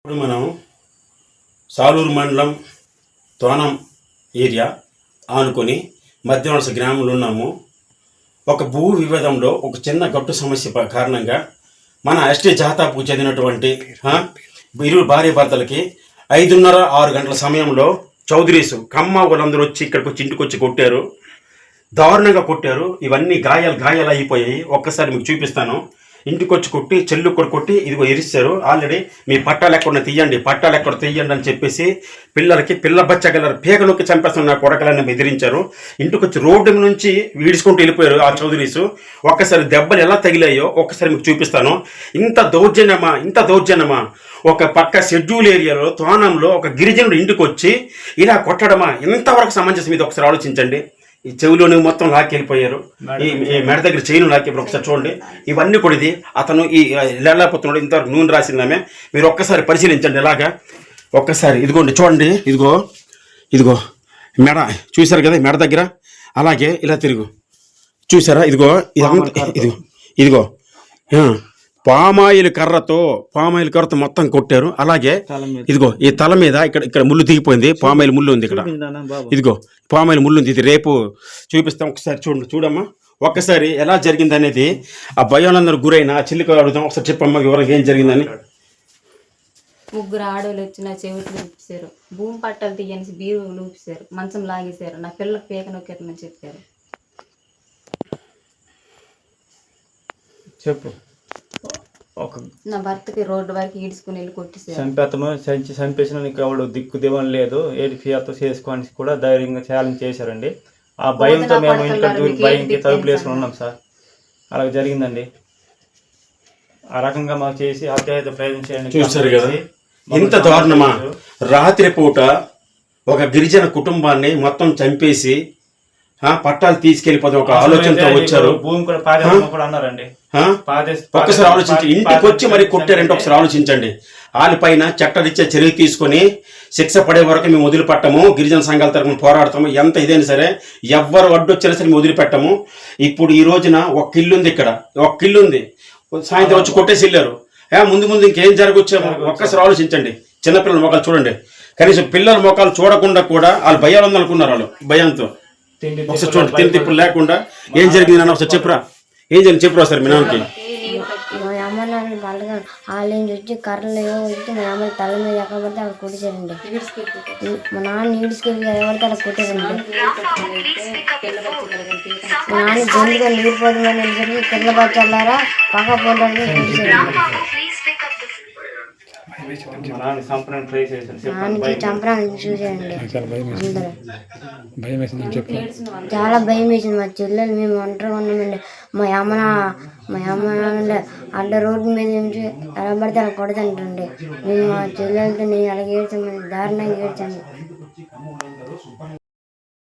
ఇప్పుడు మనం సాలూరు మండలం తోనం ఏరియా ఆనుకొని మధ్యవలస గ్రామంలో ఉన్నాము. ఒక భూ వివాదంలో ఒక చిన్న గట్టు సమస్య కారణంగా మన ఎస్టీ జాతాకు చెందినటువంటి ఇరు భార్య భర్తలకి 5:30-6 గంటల సమయంలో చౌదరీసు కమ్మ వాళ్ళందరూ వచ్చి ఇక్కడికి వచ్చి ఇంటికి వచ్చి కొట్టారు. దారుణంగా కొట్టారు. ఇవన్నీ గాయాలు అయిపోయాయి. ఒక్కసారి మీకు చూపిస్తాను. ఇంటికి వచ్చి కొట్టి చెల్లు కొట్టి ఇదిగో ఇరిస్తారు. ఆల్రెడీ మీ పట్టాలు ఎక్కడ తీయండి అని చెప్పేసి పిల్ల బచ్చగల పేగలోకి చంపేస్తున్న కొడకలని బెదిరించారు. ఇంటికి వచ్చి రోడ్డు నుంచి ఈడ్చుకుంటూ వెళ్ళిపోయారు ఆ చౌదరీసు. ఒక్కసారి దెబ్బలు ఎలా తగిలాయో ఒక్కసారి మీకు చూపిస్తాను. ఇంత దౌర్జన్యమా ఒక పక్క షెడ్యూల్ ఏరియాలో తోనంలో ఒక గిరిజనుడు ఇంటికి వచ్చి ఇలా కొట్టడమా? ఎంతవరకు సమంజసం? ఇది ఒకసారి ఆలోచించండి. ఈ చెవిలోని మొత్తం లాక్కెళ్ళిపోయారు. ఈ మెడ దగ్గర చైను లాక్కెళ్ళి ఒకసారి చూడండి. ఇవన్నీ కూడా ఇది అతను ఈ లేకపోతున్నాడు. ఇంతవరకు నూనె రాసిందామే. మీరు ఒక్కసారి పరిశీలించండి. ఇలాగా ఒక్కసారి ఇదిగోండి, చూడండి. ఇదిగో మెడ చూసారు కదా, మెడ దగ్గర అలాగే ఇలా తిరుగు చూసారా? ఇదిగో పామాయిల్ కర్రతో మొత్తం కొట్టారు. అలాగే ఇదిగో ఈ తల మీద ఇక్కడ ముళ్ళు దిగిపోయింది. పామాయిల్ ముళ్ళు ఉంది ఇక్కడ. ఇదిగో పామాయిల్ ముళ్ళు ఉంది. ఇది రేపు చూపిస్తాం. ఒకసారి చూడమ్మా. ఒక్కసారి ఎలా జరిగింది అనేది ఆ భయాలందరూ గురైన ఆ చెల్లికి అడుగుతాం. ఒకసారి చెప్పమ్మా వివరంగా ఏం జరిగిందని. ముగ్గురు ఆడవాళ్ళు వచ్చి నా చెవిటి లూపిస్తారు. భూమి పట్టాలు తీయని బీరు లూపిస్తారు. మంచం లాగేశారు. నా పిల్లలకు పేక నొక్కేతమని చెప్పారు. చెప్పు. నా భర్తకి రోడ్డు వరకు ఈడ్చుకుని వెళ్ళి కొట్టేసారు. చంపేసిన నీకు ఎవడు దిక్కు దివం లేదు, ఏది ఫియాతో చేసుకొని కూడా ధైర్యంగా ఛాలెంజ్ చేశారండి. ఆ భయంతో మేము ఇంట్లో భయంకి తలుపులు వేసుకుని ఉన్నాం సార్. అలా జరిగిందండి. ఆ రకంగా మాకు చేసి హత్యాయుత ప్రయత్నం చేయండి. చూసారు కదా ఇంత దారుణమా? రాత్రిపూట ఒక గిరిజన కుటుంబాన్ని మొత్తం చంపేసి పట్టాలు తీసుకెళ్లిపోతే ఒక ఆలోచనతో వచ్చారు. భూమి కూడా కూడా అన్నారండి. ఒక్కసారి ఆలోచించి ఇంటికి వచ్చి మరి కొట్టారంటే ఒకసారి ఆలోచించండి. వాళ్ళపైన చట్టరీత్యా చర్య తీసుకొని శిక్ష పడే వరకు మేము వదిలిపెట్టము. గిరిజన సంఘాల తరఫున పోరాడతాము. ఎంత ఇదైనా సరే ఎవ్వరు అడ్డొచ్చినా సరే మేము వదిలిపెట్టము. ఇప్పుడు ఈ రోజున ఒక ఇల్లుంది, ఇక్కడ ఒక ఇల్లుంది. సాయంత్రం వచ్చి కొట్టేసి వెళ్ళారు. ముందు ఇంకేం జరగొచ్చాము ఒక్కసారి ఆలోచించండి. చిన్నపిల్లల మొక్కలు చూడండి. కనీసం పిల్లల మొక్కలు చూడకుండా కూడా వాళ్ళు భయాలు ఉందనుకున్నారు. వాళ్ళు భయంతో ఒకసారి చూడండి. తిండి తిప్పులు లేకుండా ఏం జరిగింది అని ఒకసారి చెప్పురా. ఏం జరిగింది చెప్పురా సార్ మీ నాన్నకి. మా అమ్మ నాన్న బలగా వాళ్ళేం వచ్చి కర్రలు వచ్చి మా అమ్మ తల మీద ఎక్కడ పడితే అక్కడ కొట్టేశారండి. మా నాన్న ఈడ్చుకెళ్ళి ఎవరితో అలా కొట్టేశారండి. మా నాన్న జంతుగా నీరు పోతుందని వెళ్ళి పిల్ల బచ్చారా పక్క పోతారని కొట్టేశారండి. చంపడానికి చూసారండి. చాలా భయం వేసింది. మా చెల్లెలు మేము ఒంటరిగా ఉన్నామండి. మా అమ్మ నాన్న అడ్డ రోడ్డు మీద నుంచి ఎలా పడితే అలా కొడతాంటండి. మేము మా చెల్లెలతో నేను అలాగే ఏడ్చాము, దారుణంగా ఏడ్చాము.